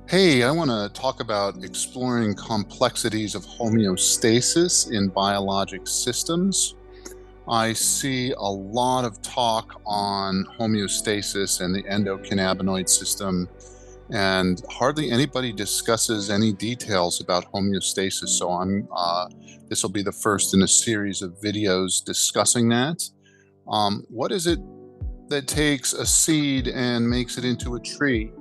Hey, I want to talk about exploring complexities of homeostasis in biologic systems. I see a lot of talk on homeostasis and the endocannabinoid system, and hardly anybody discusses any details about homeostasis. So this will be the first in a series of videos discussing that. What is it that takes a seed and makes it into a tree?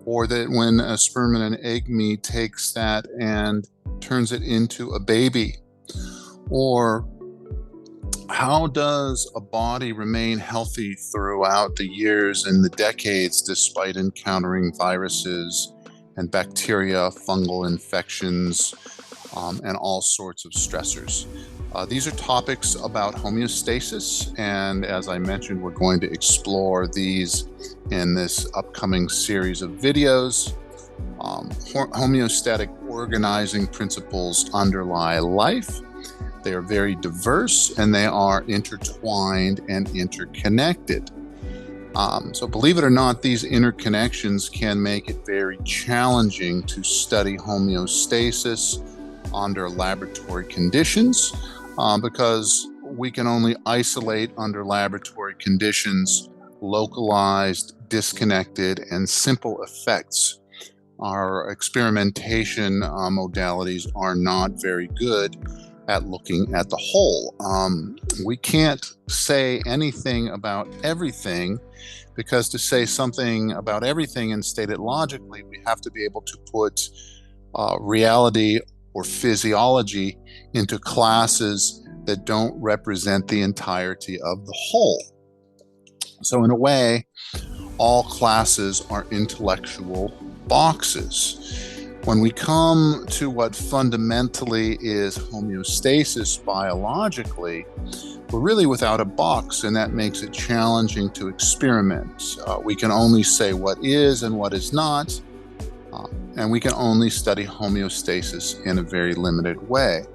Or that when a sperm and an egg meet takes that and turns it into a baby? Or how does a body remain healthy throughout the years and the decades despite encountering viruses and bacteria, fungal infections, and all sorts of stressors? These are topics about homeostasis, and as I mentioned, we're going to explore these in this upcoming series of videos. Homeostatic organizing principles underlie life. They are very diverse and they are intertwined and interconnected. So believe it or not, these interconnections can make it very challenging to study homeostasis under laboratory conditions because we can only isolate under laboratory conditions localized, disconnected, and simple effects. Our experimentation modalities are not very good at looking at the whole. We can't say anything about everything because to say something about everything and state it logically, we have to be able to put reality or physiology into classes that don't represent the entirety of the whole. So in a way, all classes are intellectual boxes. When we come to what fundamentally is homeostasis biologically, we're really without a box, and that makes it challenging to experiment. We can only say what is and what is not, and we can only study homeostasis in a very limited way.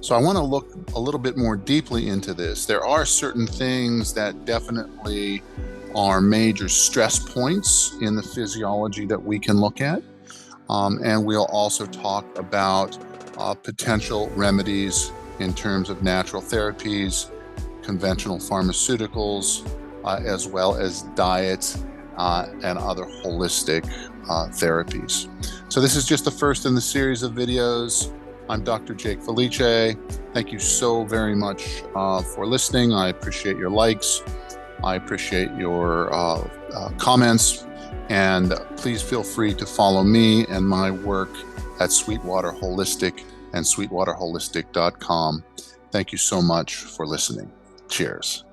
So I want to look a little bit more deeply into this. There are certain things that definitely are major stress points in the physiology that we can look at. And we'll also talk about potential remedies in terms of natural therapies, conventional pharmaceuticals, as well as diet and other holistic therapies. So this is just the first in the series of videos. I'm Dr. Jake Felice. Thank you so very much for listening. I appreciate your likes. I appreciate your comments. And please feel free to follow me and my work at Sweetwater Holistic and sweetwaterholistic.com. Thank you so much for listening. Cheers.